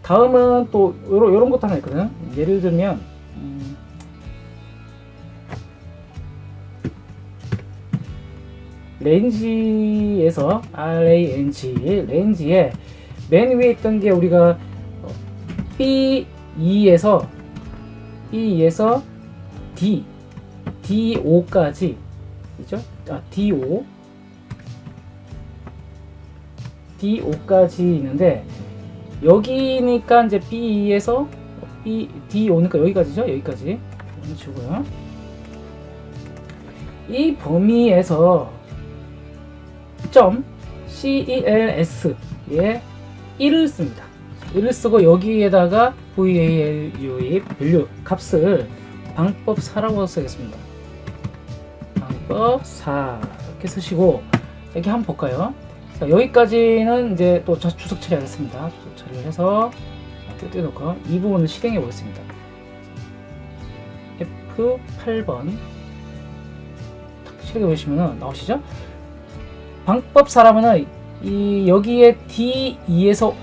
다음은 또 요런 것도 하나 있거든. 예를 들면 렌지에서 렌지에 맨 위에 있던 게 우리가 B2에서 D5까지 그죠? D5까지 있는데 여기니까 이제 B2에서 D5니까 여기까지죠? 여기까지 주고요. 이 범위에서 점 CELS에 1을 씁니다. 1을 쓰고 여기에다가 VALU의 밸류 값을 방법 4라고 쓰겠습니다. 방법 4 이렇게 쓰시고 여기 한번 볼까요? 자, 여기까지는 이제 또 주석 처리하겠습니다. 주석 처리를 해서 떼놓고 이 부분을 실행해 보겠습니다. F8번 실행해 보시면 나오시죠? 방법 4라면은 여기에 D2에서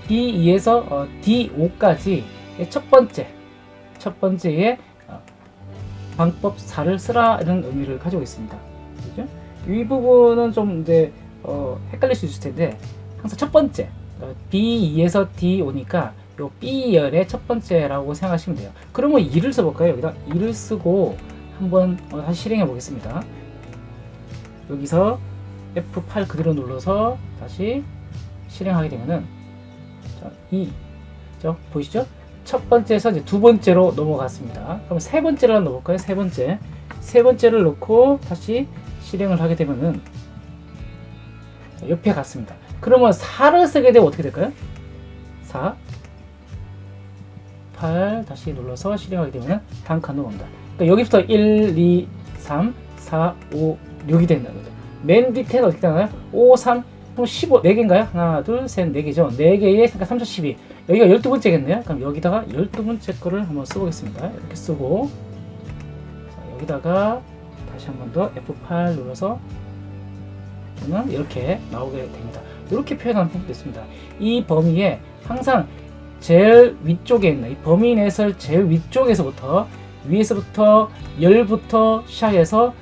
D5까지 첫 번째에 방법 4를 쓰라는 의미를 가지고 있습니다. 그죠? 이 부분은 좀 이제 헷갈릴 수 있을 텐데 항상 첫 번째 B2에서 D5니까 요 B열의 첫 번째라고 생각하시면 돼요. 그러면 2를 써볼까요? 여기다 2를 쓰고 한번 다시 실행해 보겠습니다. 여기서 F8 그대로 눌러서 다시 실행하게 되면은 자, 2 보이시죠? 첫 번째에서 이제 두 번째로 넘어갔습니다. 그럼 세 번째를 넣어볼까요? 세 번째를 넣고 다시 실행을 하게 되면은 옆에 갔습니다. 그러면 4를 쓰게 되면 어떻게 될까요? 4 8 다시 눌러서 실행하게 되면 다음 칸으로 옵니다. 그러니까 여기부터 1, 2, 3, 4, 5, 6이 된다는 거죠. 맨 밑에는 어떻게 되나요? 5, 3, 15, 4개인가요? 하나, 둘, 셋, 4개죠. 4개에 3, 12. 여기가 12번째겠네요. 그럼 여기다가 12번째 거를 한번 써보겠습니다. 이렇게 쓰고 자, 여기다가 다시 한 번 더 F8 눌러서 이렇게 나오게 됩니다. 이렇게 표현하는 방법도 있습니다. 이 범위에 항상 제일 위쪽에 있는 이 범위 내에서 제일 위쪽에서부터 위에서부터 열부터 시작해서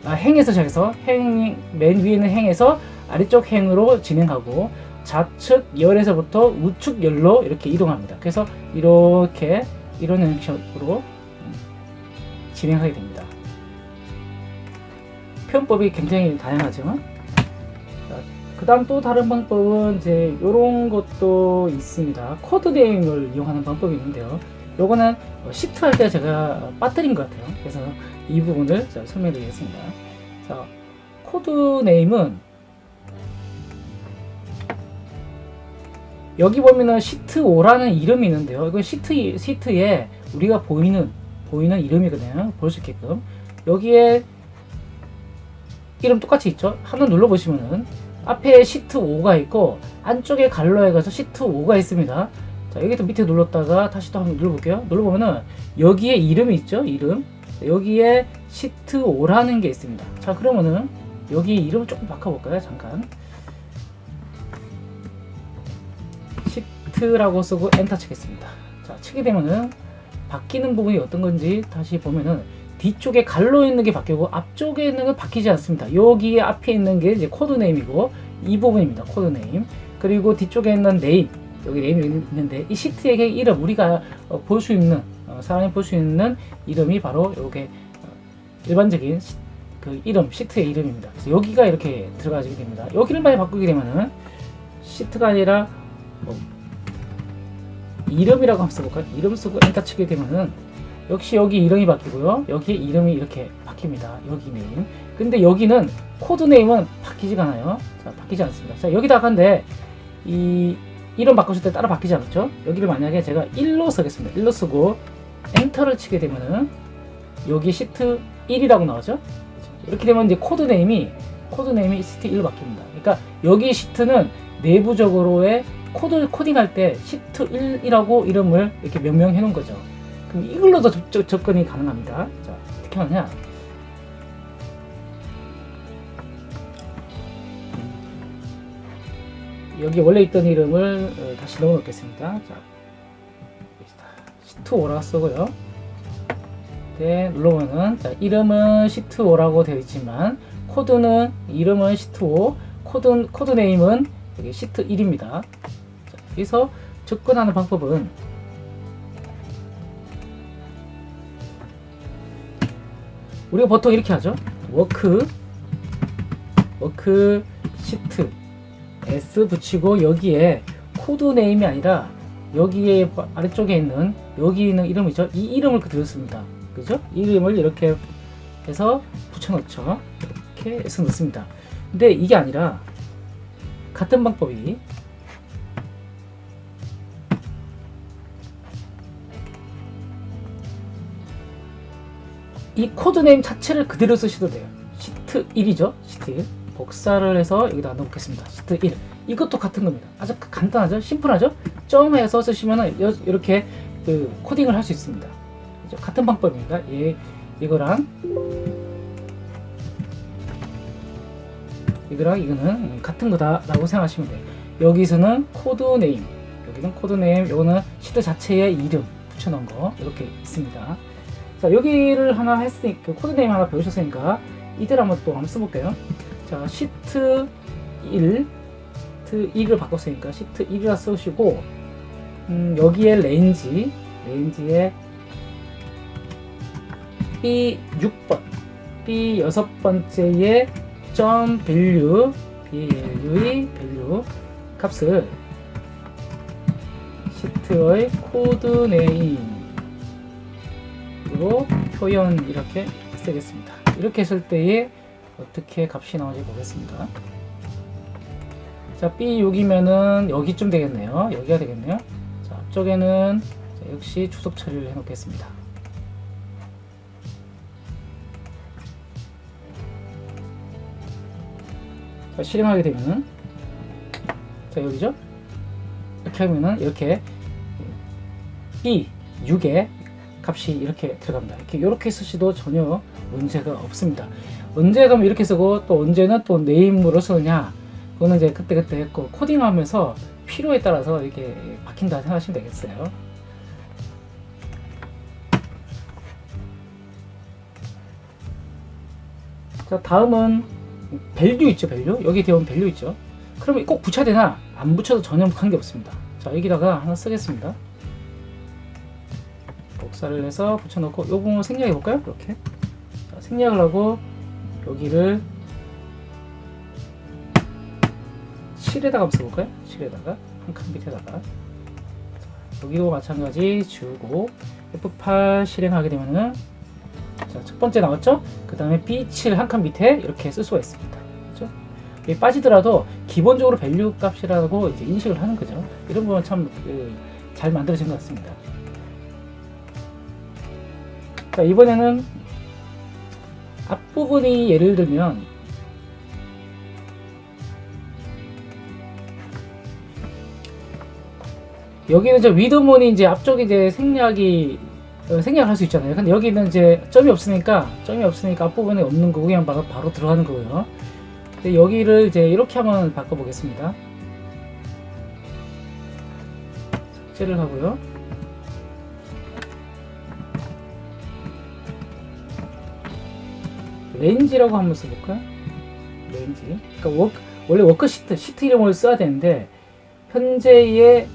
행에서 시작해서 맨 위에 있는 행에서 아래쪽 행으로 진행하고 좌측 열에서부터 우측 열로 이렇게 이동합니다. 그래서 이렇게 이런 형식으로 진행하게 됩니다. 표현법이 굉장히 다양하죠. 그 다음 또 다른 방법은 이제 이런 것도 있습니다. 코드 네임을 이용하는 방법이 있는데요. 요거는 시트 할 때 제가 빠뜨린 것 같아요. 그래서 이 부분을 설명해 드리겠습니다. 자, 코드 네임은 여기 보면은 시트 5라는 이름이 있는데요. 이건 시트에 우리가 보이는 이름이거든요. 볼 수 있게끔. 여기에 이름 똑같이 있죠? 한번 눌러보시면은 앞에 시트 5가 있고 안쪽에 갈로해가서 시트 5가 있습니다. 자, 여기도 밑에 눌렀다가 다시 또 한번 눌러볼게요. 눌러보면은 여기에 이름이 있죠? 이름. 여기에 시트 5라는 게 있습니다. 자, 그러면은 여기 이름을 조금 바꿔볼까요? 잠깐. 시트라고 쓰고 엔터 치겠습니다. 자, 치게 되면은 바뀌는 부분이 어떤 건지 다시 보면은 뒤쪽에 갈로 있는 게 바뀌고 앞쪽에 있는 건 바뀌지 않습니다. 여기 앞에 있는 게 이제 코드 네임이고 이 부분입니다. 코드 네임. 그리고 뒤쪽에 있는 네임. 여기 네임이 있는데 이 시트의 이름 우리가 볼 수 있는 사람이 볼 수 있는 이름이 바로 이렇게 일반적인 그 이름 시트의 이름입니다. 그래서 여기가 이렇게 들어가게 됩니다. 여기를 많이 바꾸게 되면은 시트가 아니라 이름이라고 한번 써볼까요? 이름 쓰고 엔터 치게 되면은 역시 여기 이름이 바뀌고요. 여기 이름이 이렇게 바뀝니다. 여기 네임. 근데 여기는 코드 네임은 바뀌지가 않아요. 자, 바뀌지 않습니다. 자, 여기다가 근데 이 이름 바꾸실 때 따로 바뀌지 않죠? 여기를 만약에 제가 1로 쓰겠습니다. 1로 쓰고 엔터를 치게 되면은 여기 시트 1이라고 나오죠? 이렇게 되면 이제 코드 네임이 시트 1로 바뀝니다. 그러니까 여기 시트는 내부적으로의 코딩할 때 시트 1이라고 이름을 이렇게 명명해 놓은 거죠. 그럼 이걸로도 접근이 가능합니다. 자, 어떻게 하느냐? 여기 원래 있던 이름을 다시 넣어 놓겠습니다. 자, 시트5라고 쓰고요. 네, 눌러보면은, 자, 이름은 시트5라고 되어 있지만, 코드는, 이름은 시트5, 코드 네임은 여기 시트1입니다. 자, 여기서 접근하는 방법은, 우리가 보통 이렇게 하죠. 워크 시트 S 붙이고, 여기에 코드 네임이 아니라 여기에 아래쪽에 있는 여기 있는 이름이죠. 이 이름을 그대로 씁니다. 그죠? 이름을 이렇게 해서 붙여넣죠. 이렇게 해서 넣습니다. 근데 이게 아니라 같은 방법이 이 코드 네임 자체를 그대로 쓰셔도 돼요. 시트 1이죠. 시트 1 복사를 해서 여기다 넣겠습니다. 시트 1 이것도 같은 겁니다. 아주 간단하죠? 심플하죠? 점해서 쓰시면은 이렇게 그 코딩을 할 수 있습니다. 그죠? 같은 방법입니다. 이거랑 이거는 같은 거다라고 생각하시면 돼요. 여기서는 코드 네임, 여기는 코드 네임, 요거는 시트 자체의 이름 붙여놓은 거 이렇게 있습니다. 자, 여기를 하나 했으니까 코드 네임 하나 배우셨으니까 이대로 한번 써볼게요. 자, 시트 1을 바꿨으니까 시트 1이라 쓰시고, 여기에 레인지에 B6번, B6번째에 점 밸류의 밸류 값을 시트의 코드 네임으로 표현 이렇게 쓰겠습니다. 이렇게 했을 때에 어떻게 값이 나오는지 보겠습니다. 자, B6이면은 여기쯤 되겠네요. 여기가 되겠네요. 자, 앞쪽에는 역시 주석 처리를 해 놓겠습니다. 자, 실행하게 되면은, 자, 여기죠? 이렇게 하면은 이렇게 B6의 값이 이렇게 들어갑니다. 이렇게 쓰셔도 전혀 문제가 없습니다. 언제 그럼 이렇게 쓰고 또 언제는 또 네임으로 쓰느냐, 그거는 이제 그때그때 코딩하면서 필요에 따라서 이렇게 바뀐다 생각하시면 되겠어요. 자, 다음은 밸류 있죠. 밸류 여기 되면 밸류 있죠. 그러면 꼭 붙여야 되나? 안 붙여도 전혀 관계없습니다. 자, 여기다가 하나 쓰겠습니다. 복사를 해서 붙여놓고 요 부분 생략해 볼까요? 이렇게. 자, 생략을 하고 여기를 7에다가 한번 써볼까요? 7에다가 한 칸 밑에다가, 자, 여기도 마찬가지 지우고 F8 실행하게 되면은, 자, 첫 번째 나왔죠? 그 다음에 B7 한 칸 밑에 이렇게 쓸 수가 있습니다. 그죠? 여기 빠지더라도 기본적으로 밸류 값이라고 이제 인식을 하는 거죠. 이런 부분 참 잘 만들어진 것 같습니다. 자, 이번에는 앞부분이 예를 들면 여기는 이제 위드문이 이제 앞쪽에 이제 생략할 수 있잖아요. 근데 여기는 이제 점이 없으니까 앞부분에 없는 거고 그냥 바로 들어가는 거고요. 근데 여기를 이제 이렇게 한번 바꿔보겠습니다. 삭제를 하고요. 레인지라고 한번 써볼까요? 레인지. 그러니까 원래 워크 시트 이름을 써야 되는데 현재의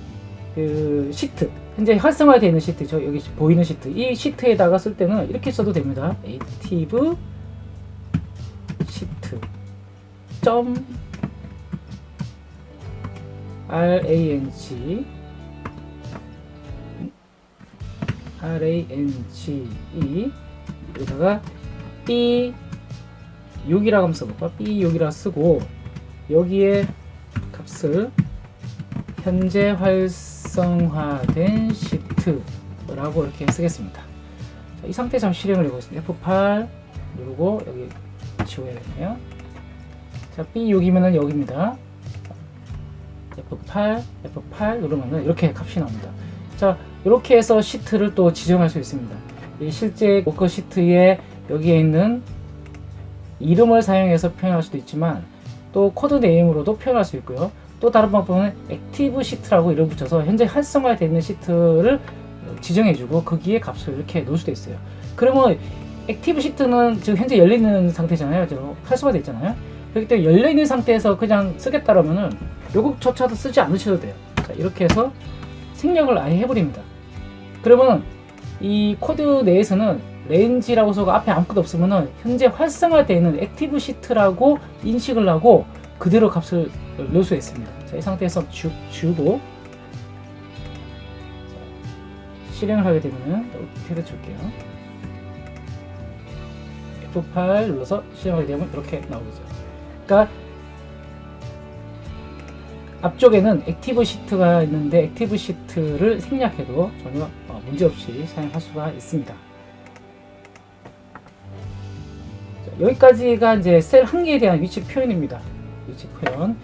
그 시트, 현재 활성화되어 있는 시트죠. 여기 보이는 시트. 이 시트에다가 쓸 때는 이렇게 써도 됩니다. active 시트 range 여기다가 B6이라고 한번 써볼까? B6이라고 쓰고 여기에 값을 현재 활성화된 시트라고 이렇게 쓰겠습니다. 자, 이 상태 잠시 실행을 해보겠습니다. F8 누르고 여기 지워야겠네요. 자, B6이면은 여기입니다. F8 누르면은 이렇게 값이 나옵니다. 자, 이렇게 해서 시트를 또 지정할 수 있습니다. 이 실제 워커 시트에 여기에 있는 이름을 사용해서 표현할 수도 있지만 또 코드 네임으로도 표현할 수 있고요. 또 다른 방법은 액티브 시트라고 이름 붙여서 현재 활성화되어 있는 시트를 지정해주고 거기에 값을 이렇게 넣을 수도 있어요. 그러면 액티브 시트는 지금 현재 열려있는 상태잖아요. 지금 활성화되어 있잖아요. 그렇기 때문에 열려있는 상태에서 그냥 쓰겠다라면은 요것조차도 쓰지 않으셔도 돼요. 자, 이렇게 해서 생략을 아예 해버립니다. 그러면 이 코드 내에서는 레인지라고 써서 앞에 아무것도 없으면은 현재 활성화되어 있는 액티브 시트라고 인식을 하고 그대로 값을 넣을 수 있습니다. 자, 이 상태에서 주고 실행을 하게 되면은 테드 줄게요. F8 눌러서 실행하게 되면 이렇게 나오겠죠. 그러니까 앞쪽에는 액티브 시트가 있는데 액티브 시트를 생략해도 전혀 문제없이 사용할 수가 있습니다. 자, 여기까지가 이제 셀 한 개에 대한 위치 표현입니다. 위치 표현.